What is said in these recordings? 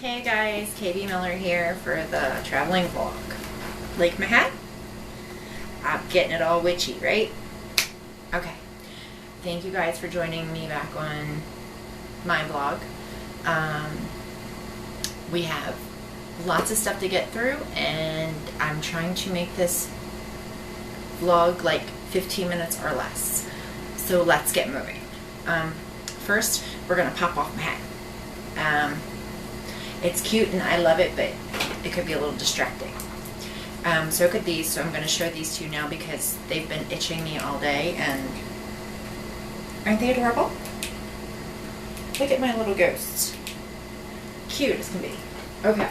Hey guys, KB Miller here for the traveling vlog. Like my hat? I'm getting it all witchy, right? Okay. Thank you guys for joining me back on my vlog. We have lots of stuff to get through, and I'm trying to make this vlog like 15 minutes or less. So let's get moving. First, we're gonna pop off my hat. It's cute and I love it, but it could be a little distracting. So could these, so I'm going to show these to you now because they've been itching me all day, and aren't they adorable? Look at my little ghosts. Cute as can be. Okay.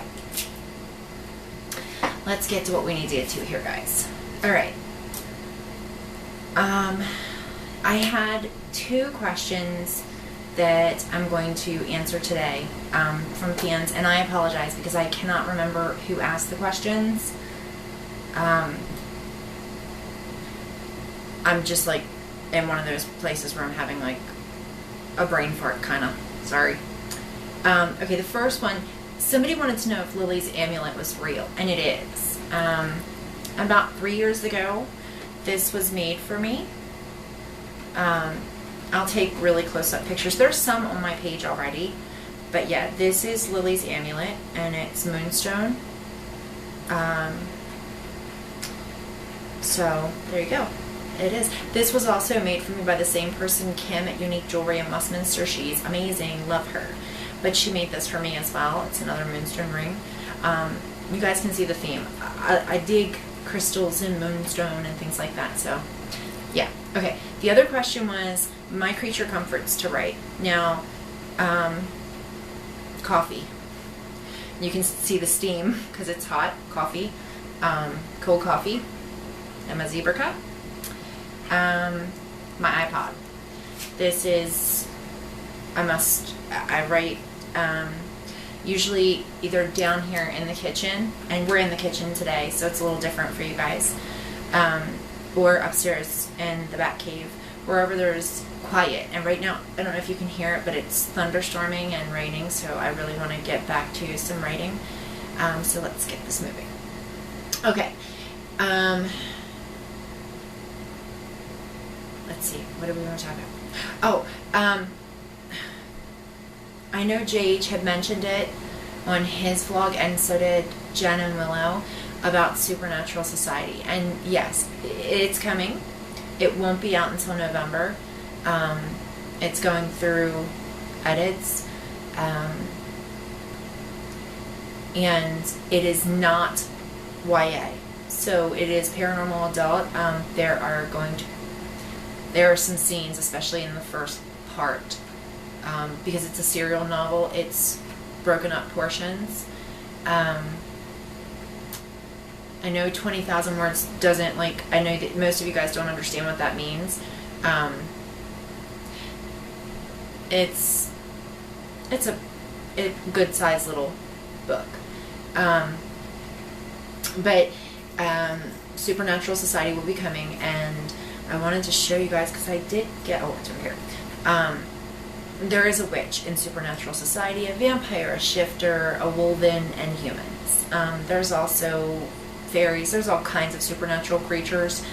Let's get to what we need to get to here, guys. Alright. I had 2 questions that I'm going to answer today from fans, and I apologize because I cannot remember who asked the questions. I'm just like in one of those places where I'm having like a brain fart, kind of. Sorry. Okay, the first one, somebody wanted to know if Lily's amulet was real, and it is. About 3 years ago, this was made for me. I'll take really close-up pictures. There's some on my page already, but yeah, this is Lily's amulet, and it's moonstone. So there you go. It is. This was also made for me by the same person, Kim at Unique Jewelry in Westminster. She's amazing. Love her. But she made this for me as well. It's another moonstone ring. You guys can see the theme. I dig crystals and moonstone and things like that. So yeah. Okay. The other question was my creature comforts to write. Now, coffee. You can see the steam because it's hot. Coffee. Cold coffee. And my zebra cup. My iPod. This is, I write usually either down here in the kitchen, and we're in the kitchen today, so it's a little different for you guys, or upstairs in the back cave, wherever there's quiet. And right now, I don't know if you can hear it, but it's thunderstorming and raining, so I really want to get back to some writing. So let's get this moving. Okay. Let's see, what do we want to talk about? Oh, I know JH had mentioned it on his vlog, and so did Jen and Willow, about Supernatural Society. And yes, it's coming. It won't be out until November. It's going through edits. And it is not YA. So it is paranormal adult. There are some scenes, especially in the first part, because it's a serial novel. It's broken up portions. I know 20,000 words doesn't, like, I know that most of you guys don't understand what that means. It's a good sized little book. But Supernatural Society will be coming, and I wanted to show you guys because I did get, oh, it's over here. There is a witch in Supernatural Society, a vampire, a shifter, a wolven, and humans. There's also fairies. There's all kinds of supernatural creatures.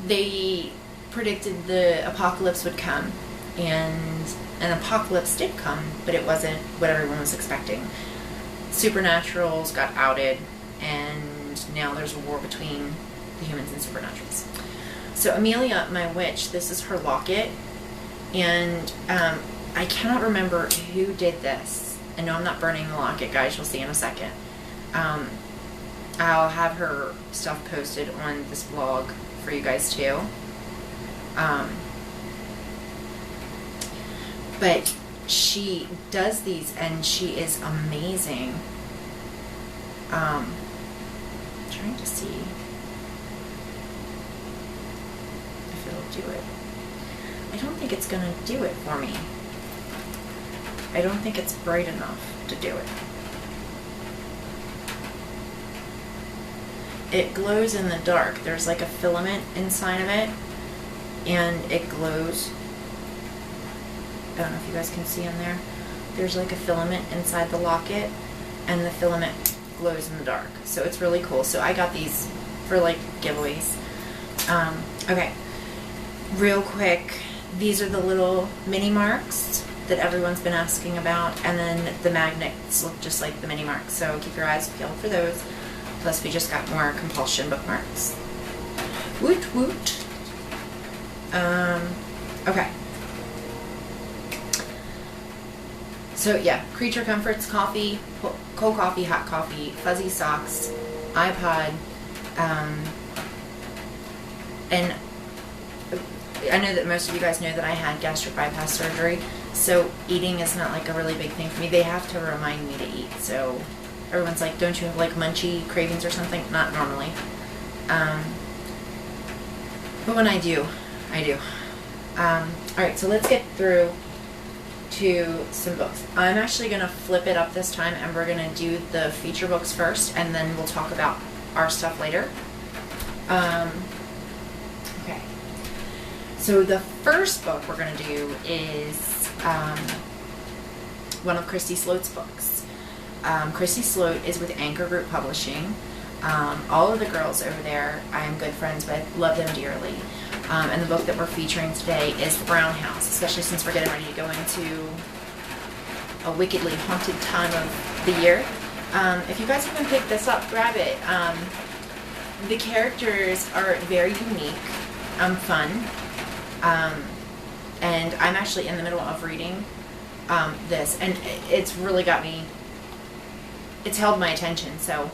They predicted the apocalypse would come, and an apocalypse did come, but it wasn't what everyone was expecting. Supernaturals got outed, and now there's a war between the humans and supernaturals. So Amelia, my witch, this is her locket, and I cannot remember who did this. I know I'm not burning the locket, guys. You'll see in a second. I'll have her stuff posted on this vlog for you guys too. But she does these, and she is amazing. Trying to see if it'll do it. I don't think it's gonna do it for me. I don't think it's bright enough to do it. It glows in the dark. There's like a filament inside of it, and it glows. I don't know if you guys can see in there. there's like a filament inside the locket, and the filament glows in the dark. So it's really cool. So I got these for like giveaways. Okay, real quick, these are the little mini marks that everyone's been asking about, and then the magnets look just like the mini marks, so keep your eyes peeled for those. Plus we just got more compulsion bookmarks. Woot woot. Okay. So yeah, Creature Comforts coffee, cold coffee, hot coffee, fuzzy socks, iPod, and I know that most of you guys know that I had gastric bypass surgery, so eating is not like a really big thing for me. They have to remind me to eat, so everyone's like, don't you have like munchy cravings or something? Not normally. But when I do, I do. Alright, so let's get through to some books. I'm actually going to flip it up this time, and we're going to do the feature books first, and then we'll talk about our stuff later. Okay. So the first book we're going to do is one of Christy Sloat's books. Christy Sloat is with Anchor Group Publishing. All of the girls over there I am good friends with, love them dearly. And the book that we're featuring today is The Brown House, especially since we're getting ready to go into a wickedly haunted time of the year. If you guys haven't picked this up, grab it. The characters are very unique, fun, and I'm actually in the middle of reading this, and it's really got me, it's held my attention, so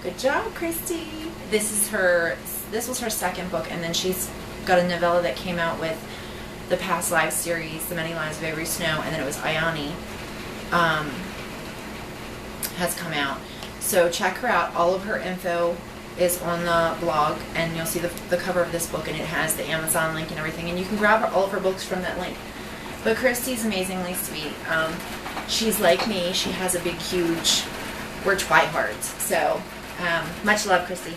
good job, Christy. This was her second book, and then she's got a novella that came out with the Past Lives series, The Many Lives of Avery Snow, and then it was Ayani has come out. So check her out. All of her info is on the blog, and you'll see the cover of this book, and it has the Amazon link and everything, and you can grab all of her books from that link. But Christy's amazingly sweet. She's like me. She has a big, huge, we're twihards. So much love, Christy.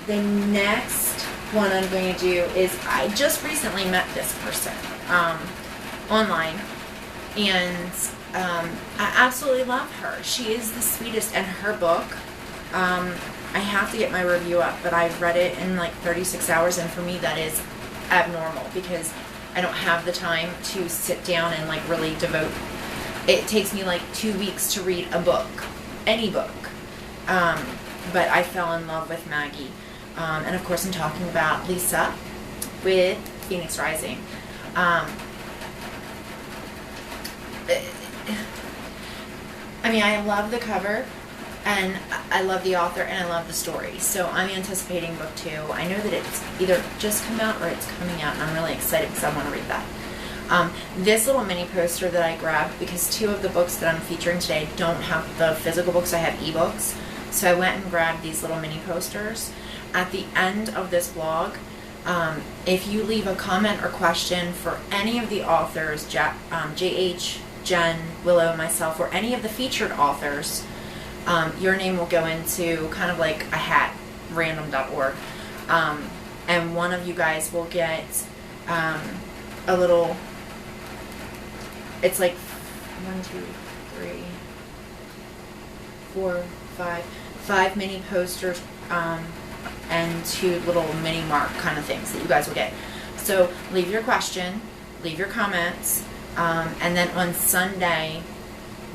The next one I'm going to do is, I just recently met this person online, and I absolutely love her. She is the sweetest, and her book, I have to get my review up, but I read it in like 36 hours, and for me that is abnormal because I don't have the time to sit down and like really devote. It takes me like 2 weeks to read a book, any book. But I fell in love with Maggie. And of course I'm talking about Lisa with Phoenix Rising. I mean, I love the cover, and I love the author, and I love the story. So I'm anticipating book 2. I know that it's either just come out or it's coming out, and I'm really excited because I want to read that. This little mini poster that I grabbed, because 2 of the books that I'm featuring today don't have the physical books, I have ebooks. So I went and grabbed these little mini posters. At the end of this vlog, if you leave a comment or question for any of the authors, JH, Jen, Willow, myself, or any of the featured authors, your name will go into kind of like a hat, random.org, and one of you guys will get a little, it's like 1, 2, 3, 4, 5 mini posters, and 2 little mini mark kind of things that you guys will get. So leave your question, leave your comments, and then on Sunday,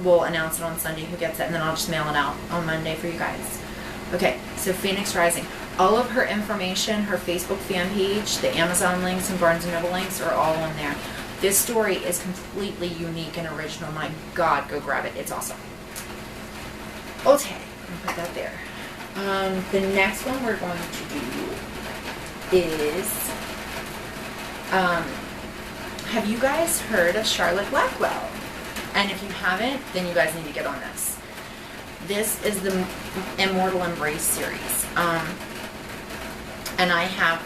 we'll announce it on Sunday who gets it, and then I'll just mail it out on Monday for you guys. Okay, so Phoenix Rising. All of her information, her Facebook fan page, the Amazon links and Barnes & Noble links are all on there. This story is completely unique and original. My God, go grab it. It's awesome. Okay, I'll put that there. The next one we're going to do is, have you guys heard of Charlotte Blackwell? And if you haven't, then you guys need to get on this. This is the Immortal Embrace series. And I have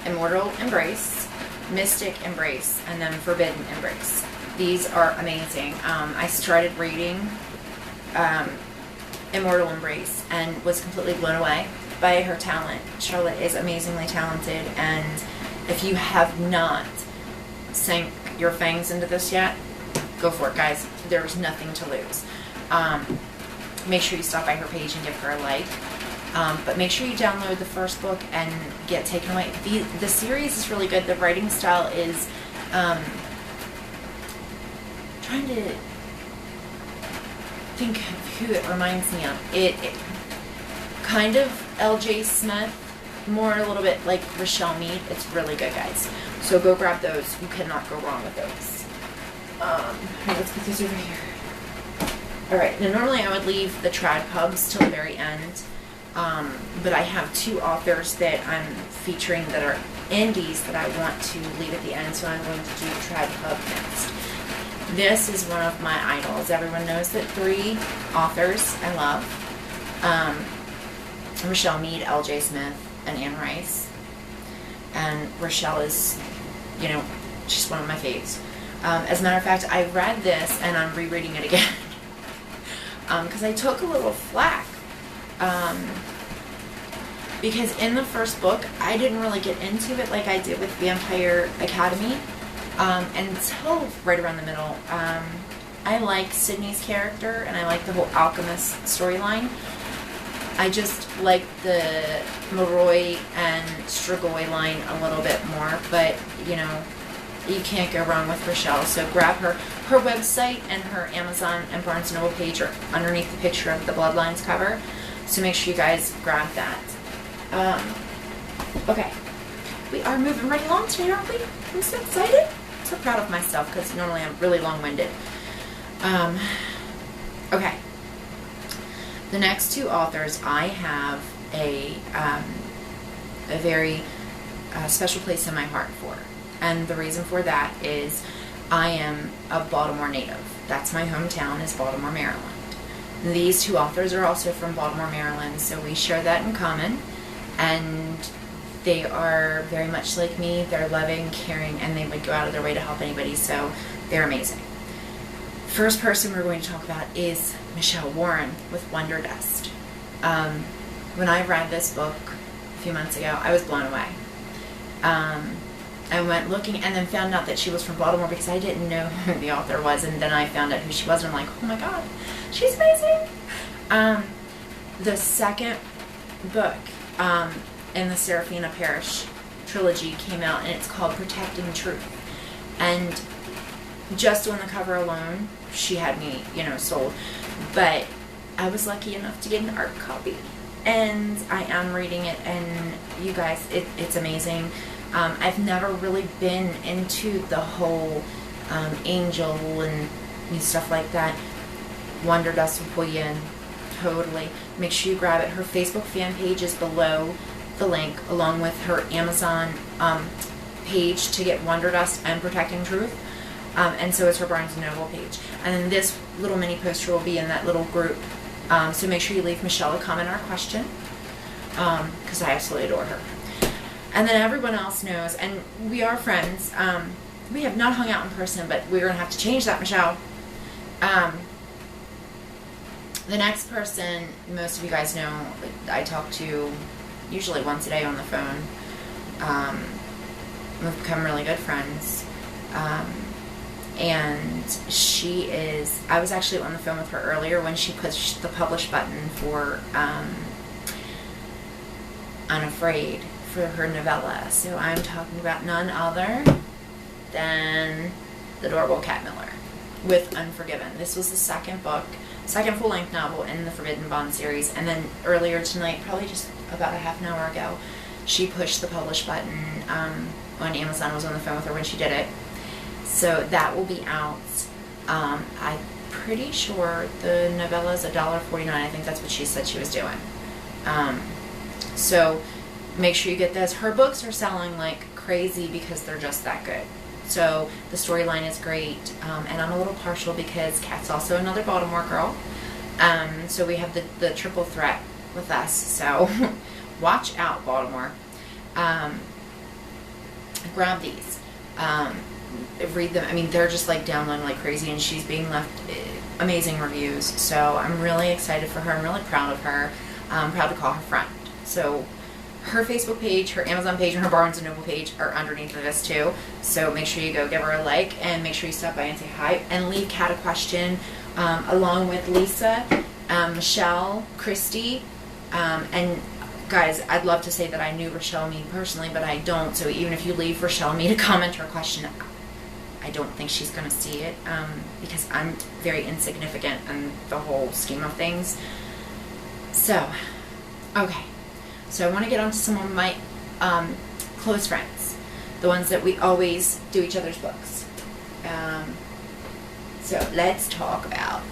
Immortal Embrace, Mystic Embrace, and then Forbidden Embrace. These are amazing. I started reading Immortal Embrace and was completely blown away by her talent. Charlotte is amazingly talented, and if you have not sank your fangs into this yet, go for it, guys. There's nothing to lose. Make sure you stop by her page and give her a like. But make sure you download the first book and get taken away. The series is really good. The writing style is trying to think of who it reminds me of. It kind of L.J. Smith, more a little bit like Richelle Mead. It's really good, guys. So go grab those. You cannot go wrong with those. Alright, let's put these over here. Alright, now normally I would leave the trad pubs till the very end. But I have two authors that I'm featuring that are indies that I want to leave at the end, so I'm going to do Trad Pub next. This is one of my idols. Everyone knows that three authors I love. Richelle Mead, L.J. Smith, and Anne Rice. And Richelle is, you know, she's one of my faves. As a matter of fact, I read this and I'm rereading it again. Because I took a little flack. Because in the first book, I didn't really get into it like I did with Vampire Academy until right around the middle. I like Sydney's character and I like the whole alchemist storyline. I just like the Moroi and Strigoi line a little bit more, but you know, you can't go wrong with Richelle. So grab her. Her website and her Amazon and Barnes & Noble page are underneath the picture of the Bloodlines cover. So make sure you guys grab that. Okay. We are moving right along today, aren't we? I'm so excited. I'm so proud of myself because normally I'm really long-winded. Okay. The next two authors I have a very special place in my heart for. And the reason for that is I am a Baltimore native. That's my hometown, is Baltimore, Maryland. These two authors are also from Baltimore, Maryland, so we share that in common. And they are very much like me. They're loving, caring, and they would go out of their way to help anybody, so they're amazing. First person we're going to talk about is Michelle Warren with Wonder Dust. When I read this book a few months ago, I was blown away. I went looking and then found out that she was from Baltimore because I didn't know who the author was, and then I found out who she was and I'm like, oh my god, she's amazing. The second book in the Seraphina Parrish trilogy came out and it's called Protecting Truth. And just on the cover alone, she had me, you know, sold. But I was lucky enough to get an art copy. And I am reading it, and you guys, it's amazing. I've never really been into the whole angel and stuff like that. Wonder Dust will pull you in. Totally. Make sure you grab it. Her Facebook fan page is below the link, along with her Amazon page to get Wonder Dust and Protecting Truth. And so is her Barnes & Noble page. And then this little mini poster will be in that little group. So make sure you leave Michelle a comment or a question, because I absolutely adore her. And then everyone else knows, and we are friends. We have not hung out in person, but we're going to have to change that, Michelle. The next person, most of you guys know, I talk to usually once a day on the phone. We've become really good friends. And she is, I was actually on the phone with her earlier when she pushed the publish button for Unafraid, for her novella. So I'm talking about none other than The Adorable Cat Miller with Unforgiven. This was the second book, second full-length novel in the Forbidden Bond series. And then earlier tonight, probably just about a half an hour ago, she pushed the publish button on Amazon. I was on the phone with her when she did it. So that will be out. I'm pretty sure the novella is $1.49. I think that's what she said she was doing. So make sure you get this. Her books are selling like crazy because they're just that good. So the storyline is great. And I'm a little partial because Kat's also another Baltimore girl. So we have the triple threat with us. So watch out, Baltimore. Grab these. Read them. I mean, they're just like downloading like crazy, and she's being left amazing reviews. So I'm really excited for her. I'm really proud of her. I'm proud to call her friend. So her Facebook page, her Amazon page, and her Barnes & Noble page are underneath of this too. So make sure you go give her a like, and make sure you stop by and say hi, and leave Kat a question, along with Lisa, Michelle, Christy, and guys, I'd love to say that I knew Rochelle Mead personally, but I don't. So even if you leave Rochelle Mead a comment or a question, I don't think she's going to see it, because I'm very insignificant in the whole scheme of things. So, okay. So I want to get on to some of my close friends, the ones that we always do each other's books. So let's talk about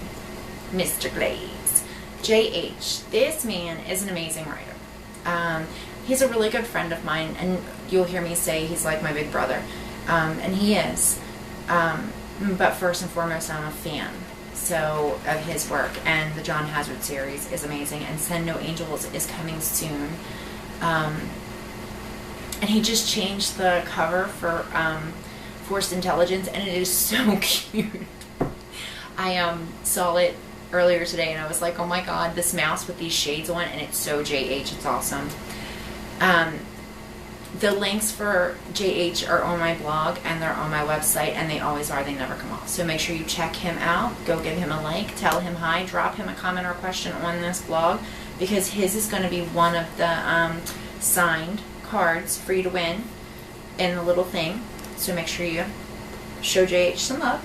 Mr. Glaze. J.H. This man is an amazing writer. He's a really good friend of mine, and you'll hear me say he's like my big brother. And he is. But first and foremost, I'm a fan of his work, and the John Hazard series is amazing, and Send No Angels is coming soon. And he just changed the cover for Forced Intelligence, and it is so cute. I saw it earlier today, and I was like, oh my god, this mouse with these shades on, and it's so JH, it's awesome. The links for JH are on my blog, and they're on my website, and they always are. They never come off. So make sure you check him out. Go give him a like. Tell him hi. Drop him a comment or a question on this blog, because his is going to be one of the signed cards for you to win in the little thing. So make sure you show JH some love.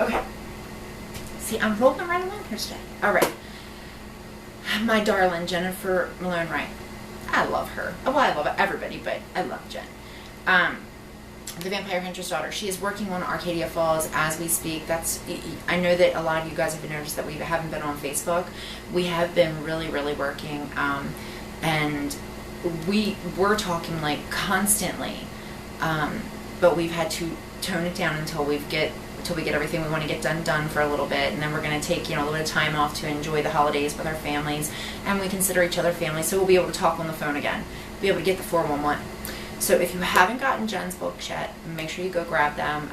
Okay. See, I'm rolling right along here today. All right. My darling, Jennifer Malone Wright. I love her. Well, I love everybody, but I love Jen. The Vampire Hunter's Daughter. She is working on Arcadia Falls as we speak. I know that a lot of you guys have noticed that we haven't been on Facebook. We have been really, really working, and we're talking like constantly, but we've had to tone it down until we get everything we want to get done for a little bit, and then we're going to take a little bit of time off to enjoy the holidays with our families, and we consider each other family, so we'll be able to talk on the phone again, be able to get the 411. So if you haven't gotten Jen's books yet, make sure you go grab them.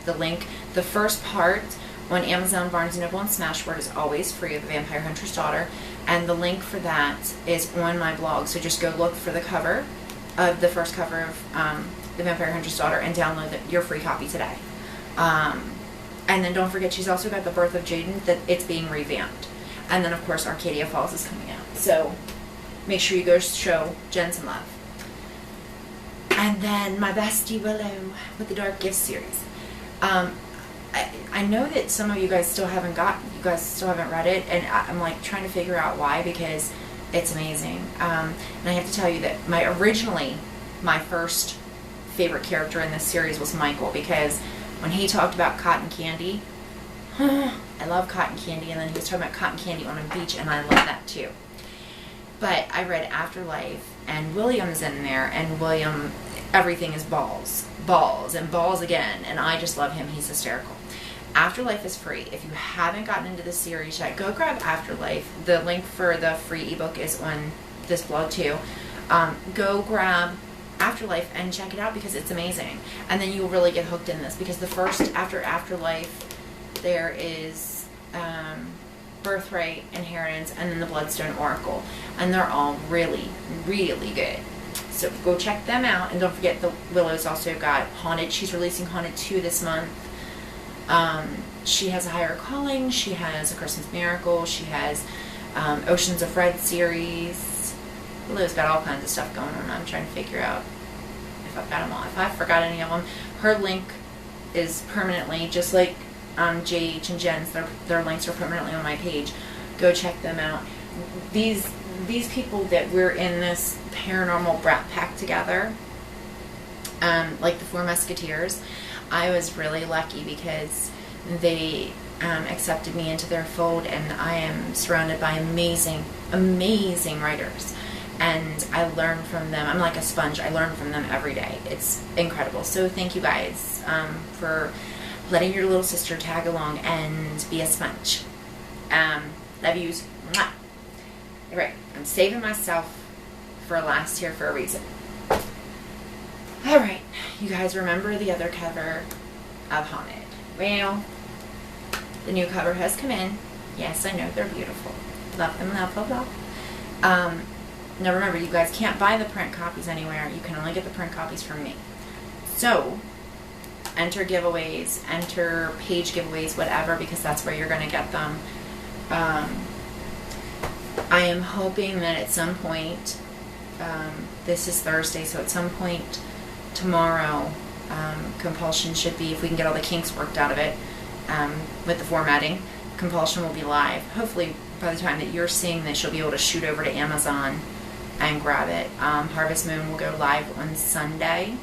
The link, the first part on Amazon, Barnes & Noble, and Smashword is always free, of The Vampire Hunter's Daughter, and the link for that is on my blog, so just go look for the cover of the first cover of The Vampire Hunter's Daughter and download your free copy today. And then don't forget, she's also got The Birth of Jaden, that it's being revamped. And then, of course, Arcadia Falls is coming out. So make sure you go show Jen some love. And then my bestie Willow with the Dark Gifts series. I know that some of you guys still haven't read it, and I'm like trying to figure out why, because it's amazing. And I have to tell you that my first favorite character in this series was Michael, because when he talked about cotton candy, I love cotton candy, and then he was talking about cotton candy on a beach, and I love that too. But I read Afterlife, and William's in there, and William, everything is balls, and balls again, and I just love him. He's hysterical. Afterlife is free. If you haven't gotten into the series yet, go grab Afterlife. The link for the free ebook is on this blog too. Go grab Afterlife and check it out, because it's amazing, and then you'll really get hooked in this, because the first Afterlife, there is Birthright, Inheritance, and then the Bloodstone Oracle, and they're all really, really good. So go check them out, and don't forget the Willow's also got Haunted. She's releasing Haunted 2 this month. She has A Higher Calling, she has A Christmas Miracle, she has Oceans of Red series. Willow's got all kinds of stuff going on. I'm trying to figure out if I've got them all. If I forgot any of them, her link is permanently, just like JH and Jen's, their links are permanently on my page. Go check them out. These people that we're in this paranormal brat pack together, like the Four Musketeers, I was really lucky because they accepted me into their fold, and I am surrounded by amazing, amazing writers. And I learn from them. I'm like a sponge. I learn from them every day. It's incredible. So thank you guys for letting your little sister tag along and be a sponge. Love yous. Mwah. All right. I'm saving myself for last here for a reason. All right. You guys remember the other cover of Haunted? Well, the new cover has come in. Yes, I know they're beautiful. Love them, love, love, love. Now remember, you guys can't buy the print copies anywhere. You can only get the print copies from me. So, enter giveaways, enter page giveaways, whatever, because that's where you're going to get them. I am hoping that at some point, this is Thursday, so at some point tomorrow, Compulsion should be, if we can get all the kinks worked out of it, with the formatting, Compulsion will be live. Hopefully by the time that you're seeing this, you'll be able to shoot over to Amazon and grab it. Harvest Moon will go live on Sunday.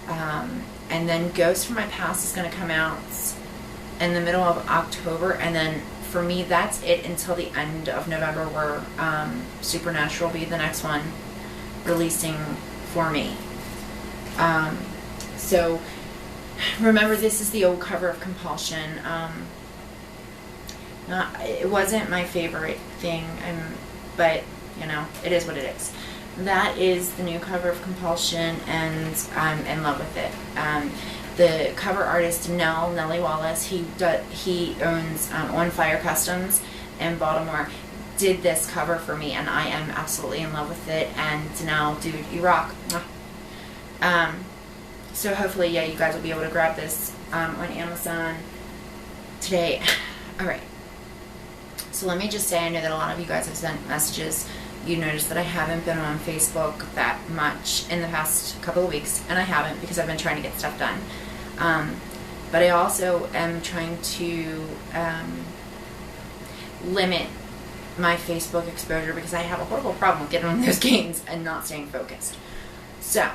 And then Ghost from My Past is going to come out in the middle of October. And then for me, that's it until the end of November, where Supernatural will be the next one releasing for me. So remember, this is the old cover of Compulsion. It wasn't my favorite thing, but you know, it is what it is. That is the new cover of Compulsion, and I'm in love with it. The cover artist Nellie Wallace, he owns On Fire Customs in Baltimore, did this cover for me, and I am absolutely in love with it. And Nell, dude, you rock. So hopefully, yeah, you guys will be able to grab this on Amazon today. All right. So let me just say, I know that a lot of you guys have sent messages. You notice that I haven't been on Facebook that much in the past couple of weeks, and I haven't because I've been trying to get stuff done. But I also am trying to limit my Facebook exposure because I have a horrible problem with getting on those games and not staying focused. So,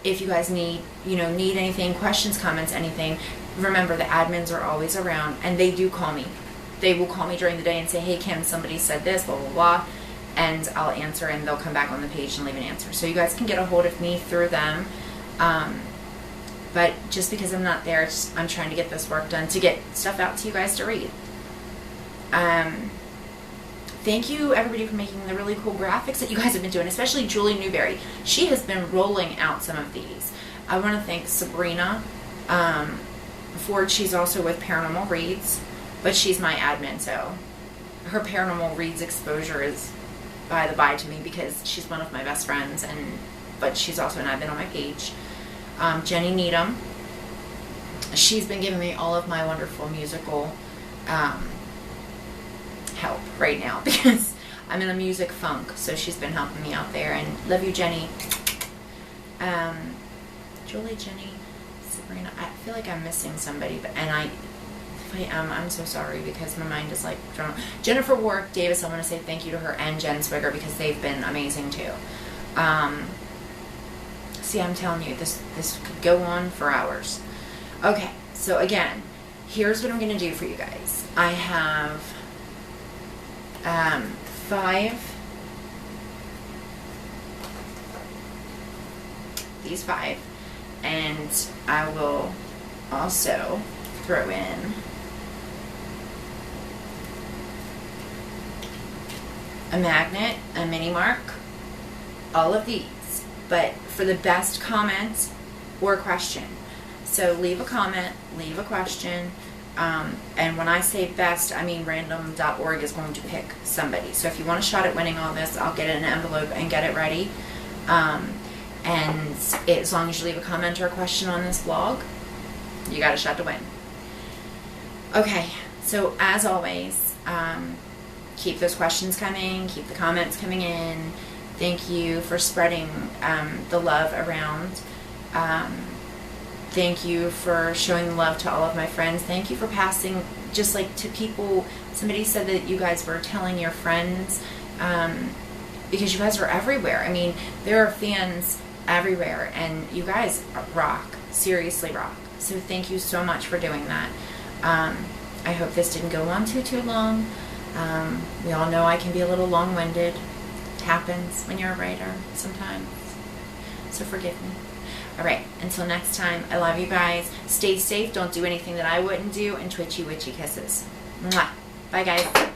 if you guys need anything, questions, comments, anything, remember the admins are always around, and they do call me. They will call me during the day and say, hey Kim, somebody said this, blah, blah, blah, and I'll answer, and they'll come back on the page and leave an answer. So you guys can get a hold of me through them. But just because I'm not there, I'm trying to get this work done to get stuff out to you guys to read. Thank you, everybody, for making the really cool graphics that you guys have been doing, especially Julie Newberry. She has been rolling out some of these. I want to thank Sabrina Ford. She's also with Paranormal Reads, but she's my admin, so her Paranormal Reads exposure is by the by to me because she's one of my best friends, but she's also an admin on my page. Jenny Needham, she's been giving me all of my wonderful musical help right now because I'm in a music funk, so she's been helping me out there, and love you, Jenny. Julie, Jenny, Sabrina, I feel like I'm missing somebody, if I am, I'm so sorry because my mind is like drawn. Jennifer Warwick Davis, I want to say thank you to her, and Jen Swigger, because they've been amazing too. See, I'm telling you, this could go on for hours. Okay, so again, here's what I'm going to do for you guys. I have 5, and I will also throw in a magnet, a mini mark, all of these, but for the best comment or question. So leave a comment, leave a question, and when I say best, I mean random.org is going to pick somebody. So if you want a shot at winning all this, I'll get it in an envelope and get it ready. And as long as you leave a comment or a question on this blog, you got a shot to win. Okay, so as always, keep those questions coming, keep the comments coming in. Thank you for spreading the love around. Thank you for showing love to all of my friends. Thank you for passing, just like to people. Somebody said that you guys were telling your friends because you guys are everywhere. I mean, there are fans everywhere, and you guys rock, seriously rock. So thank you so much for doing that. I hope this didn't go on too long. We all know I can be a little long-winded. It happens when you're a writer sometimes. So forgive me. All right, until next time, I love you guys. Stay safe. Don't do anything that I wouldn't do. And twitchy witchy kisses. Mwah. Bye, guys.